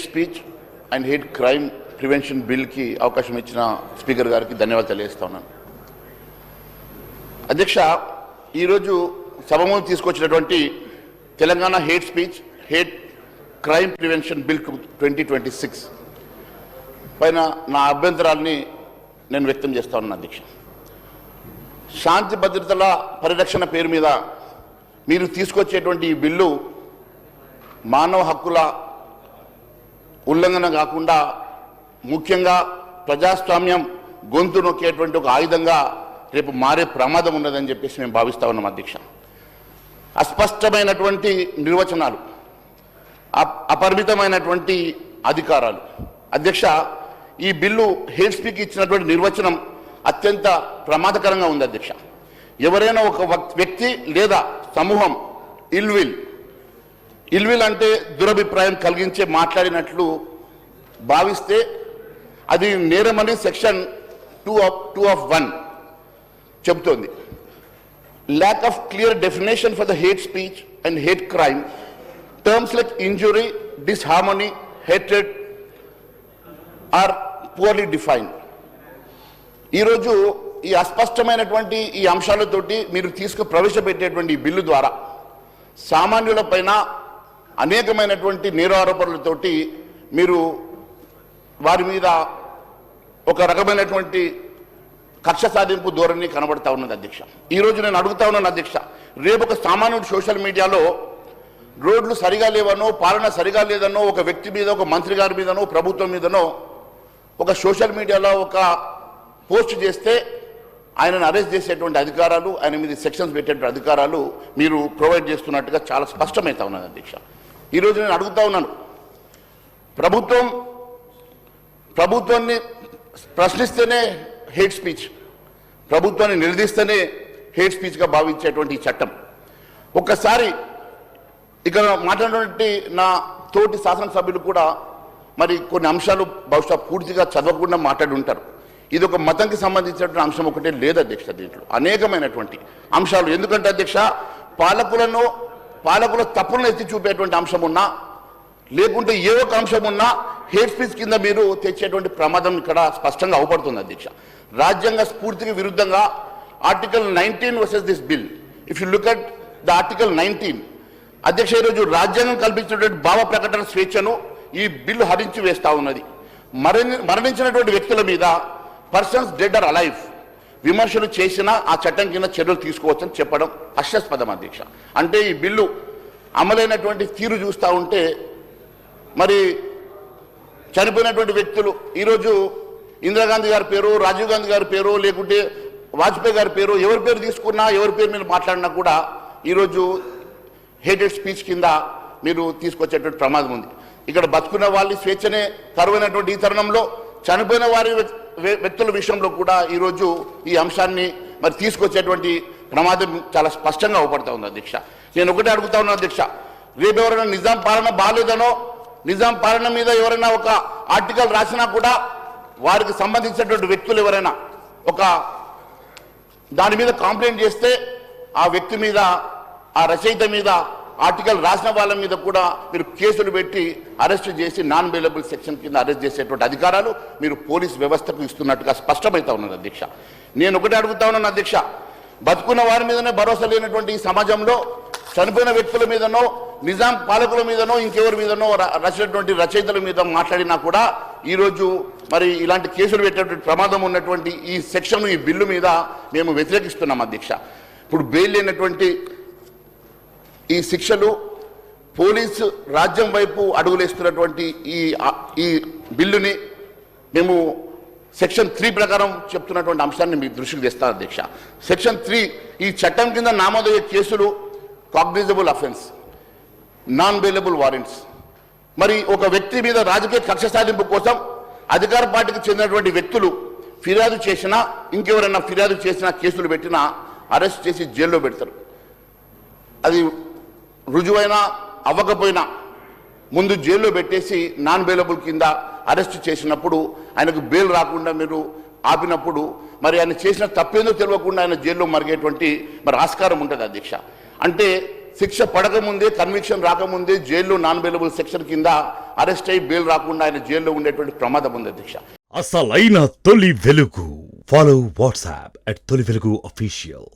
Speech and hate crime prevention బిల్కి అవకాశం ఇచ్చిన స్పీకర్ గారికి ధన్యవాదాలు తెలియజేస్తా ఉన్నాను. అధ్యక్ష, ఈరోజు సభ ముందు తీసుకొచ్చినటువంటి Telangana hate speech hate crime prevention bill 2026 పైన నా అభ్యంతరాలని నేను వ్యక్తం చేస్తా ఉన్నాను. అధ్యక్ష, శాంతి భద్రతల పరిరక్షణ పేరు మీద మీరు తీసుకొచ్చేటువంటి ఈ బిల్లు మానవ హక్కుల ఉల్లంఘన కాకుండా ముఖ్యంగా ప్రజాస్వామ్యం గొంతు నొక్కేటువంటి ఒక ఆయుధంగా రేపు మారే ప్రమాదం ఉన్నదని చెప్పేసి మేము భావిస్తా ఉన్నాం. అధ్యక్ష, అస్పష్టమైనటువంటి నిర్వచనాలు, అపరిమితమైనటువంటి అధికారాలు. అధ్యక్ష, ఈ బిల్లు హేట్ స్పీక్ ఇచ్చినటువంటి నిర్వచనం అత్యంత ప్రమాదకరంగా ఉంది. అధ్యక్ష, ఎవరైనా ఒక వ్యక్తి లేదా సమూహం ఇల్విల్ అంటే దురభిప్రాయం కలిగించే మాట్లాడినట్లు భావిస్తే అది నేరమని సెక్షన్ 2(1) చెబుతోంది. Lack of clear definition for the hate speech and hate crime, terms like injury, disharmony, hatred are poorly defined. ఈరోజు ఈ అస్పష్టమైనటువంటి ఈ అంశాలతోటి మీరు ప్రవేశపెట్టేటువంటి ఈ బిల్లు ద్వారా సామాన్యులపైన అనేకమైనటువంటి నేరారోపణలతోటి మీరు వారి మీద ఒక రకమైనటువంటి కక్ష సాధింపు ధోరణి కనబడతా ఉన్నది. అధ్యక్ష, ఈరోజు నేను అడుగుతా ఉన్నాను. అధ్యక్ష, రేపు ఒక సామాన్యుడు సోషల్ మీడియాలో రోడ్లు సరిగా లేవనో, పాలన సరిగా లేదనో, ఒక వ్యక్తి మీద, ఒక మంత్రి గారి మీదనో, ప్రభుత్వం మీదనో ఒక సోషల్ మీడియాలో ఒక పోస్ట్ చేస్తే ఆయనను అరెస్ట్ చేసేటువంటి అధికారాలు, ఆయన మీద సెక్షన్స్ పెట్టేటువంటి అధికారాలు మీరు ప్రొవైడ్ చేస్తున్నట్టుగా చాలా స్పష్టమవుతా ఉన్నది. అధ్యక్ష, ఈరోజు నేను అడుగుతా ఉన్నాను, ప్రభుత్వాన్ని ప్రశ్నిస్తేనే హేట్ స్పీచ్, ప్రభుత్వాన్ని నిలదీస్తేనే హేట్ స్పీచ్గా భావించేటువంటి ఈ చట్టం ఒక్కసారి ఇక్కడ మాట్లాడినటువంటి నా తోటి శాసనసభ్యులు కూడా మరి కొన్ని అంశాలు బహుశా పూర్తిగా చదవకుండా మాట్లాడి ఉంటారు. ఇది ఒక మతంకి సంబంధించినటువంటి అంశం ఒకటే లేదు అధ్యక్ష, దీంట్లో అనేకమైనటువంటి అంశాలు. ఎందుకంటే అధ్యక్ష, పాలకుల తప్పులను ఎత్తి చూపేటువంటి అంశం ఉన్నా, లేకుంటే ఏ ఒక్క అంశం ఉన్నా హేట్ స్పీచ్ కింద మీరు తెచ్చేటువంటి ప్రమాదం ఇక్కడ స్పష్టంగా అవపడుతుంది. అధ్యక్ష, రాజ్యాంగ స్ఫూర్తికి విరుద్ధంగా article 19 versus this bill, if you look at the article 19, అధ్యక్ష, ఈరోజు రాజ్యాంగం కల్పించినటువంటి భావ ప్రకటన స్వేచ్ఛను ఈ బిల్లు హరించి వేస్తా ఉన్నది. మరణించినటువంటి వ్యక్తుల మీద, పర్సన్స్ డెడ్ ఆర్ అలైవ్, విమర్శలు చేసినా ఆ చట్టం కింద చర్యలు తీసుకోవచ్చని చెప్పడం హాస్యాస్పదం. అధ్యక్ష, అంటే ఈ బిల్లు అమలైనటువంటి తీరు చూస్తూ ఉంటే మరి చనిపోయినటువంటి వ్యక్తులు, ఈరోజు ఇందిరాగాంధీ గారి పేరు, రాజీవ్ గాంధీ గారి పేరు, లేకుంటే వాజ్పేయి గారి పేరు, ఎవరి పేరు తీసుకున్నా, ఎవరి పేరు మీద మాట్లాడినా కూడా ఈరోజు హేటెడ్ స్పీచ్ కింద మీరు తీసుకొచ్చేటువంటి ప్రమాదం ఉంది. ఇక్కడ బతుకున్న వాళ్ళ స్వేచ్ఛనే కరువైనటువంటి ఈ తరుణంలో చనిపోయిన వారి వ్యక్తుల విషయంలో కూడా ఈరోజు ఈ అంశాన్ని మరి తీసుకొచ్చేటువంటి ప్రమాదం చాలా స్పష్టంగా అవపడతా ఉంది. అధ్యక్ష, నేను ఒకటే అడుగుతా ఉన్నాను. అధ్యక్ష, రేపు ఎవరైనా నిజాం పాలన బాగాలేదనో, నిజాం పాలన మీద ఎవరైనా ఒక ఆర్టికల్ రాసినా కూడా వారికి సంబంధించినటువంటి వ్యక్తులు ఎవరైనా ఒక దాని మీద కంప్లైంట్ చేస్తే ఆ వ్యక్తి మీద, ఆ రచయిత మీద, ఆర్టికల్ రాసిన వాళ్ళ మీద కూడా మీరు కేసులు పెట్టి అరెస్ట్ చేసి నాన్ బెయిలబుల్ సెక్షన్ కింద అరెస్ట్ చేసేటువంటి అధికారాలు మీరు పోలీస్ వ్యవస్థకు ఇస్తున్నట్టుగా స్పష్టమవుతా ఉన్నది. అధ్యక్ష, నేను ఒకటే అడుగుతా ఉన్నాను. అధ్యక్ష, బతుకున్న వారి మీదనే భరోసా లేనటువంటి ఈ సమాజంలో చనిపోయిన వ్యక్తుల మీదనో, నిజాం పాలకుల మీదనో, ఇంకెవరి మీదనో రచినటువంటి రచయితల మీద మాట్లాడినా కూడా ఈరోజు మరి ఇలాంటి కేసులు పెట్టేటువంటి ప్రమాదం ఉన్నటువంటి ఈ సెక్షన్, ఈ బిల్లు మీద మేము వ్యతిరేకిస్తున్నాం. అధ్యక్ష, ఇప్పుడు బెయిల్ లేనటువంటి ఈ శిక్షలు పోలీసు రాజ్యం వైపు అడుగులేస్తున్నటువంటి ఈ బిల్లుని మేము సెక్షన్ 3 ప్రకారం చెప్తున్నటువంటి అంశాన్ని మీ దృష్టికి తెస్తాను. అధ్యక్ష, సెక్షన్ 3 ఈ చట్టం కింద నామోదయ్యే కేసులు cognizable offence, non bailable warrants. మరి ఒక వ్యక్తి మీద రాజకీయ కక్ష సాధింపు కోసం అధికార పార్టీకి చెందినటువంటి వ్యక్తులు ఫిర్యాదు చేసినా, ఇంకెవరైనా ఫిర్యాదు చేసినా, కేసులు పెట్టినా అరెస్ట్ చేసి జైల్లో పెడతారు. అది రుజువైనా అవ్వకపోయినా ముందు జైల్లో పెట్టేసి నాన్ బెయిలబుల్ కింద అరెస్ట్ చేసినప్పుడు, ఆయనకు బెయిల్ రాకుండా మీరు ఆపినప్పుడు మరి ఆయన చేసిన తప్పేందో తెలియకుండా ఆయన జైల్లో మరిగేటువంటి మరి ఆస్కారం ఉంటుంది. అధ్యక్ష, అంటే శిక్ష పడకముందే, కన్విక్షన్ రాకముందే జైల్లో నాన్ బెయిలబుల్ సెక్షన్ కింద అరెస్ట్ అయ్యి బెయిల్ రాకుండా ఆయన జైల్లో ఉండేటువంటి ప్రమాదం ఉంది అధ్యక్ష. అసలైన తొలి వెలుగు. ఫాలో వాట్సాప్ @తొలి వెలుగు official.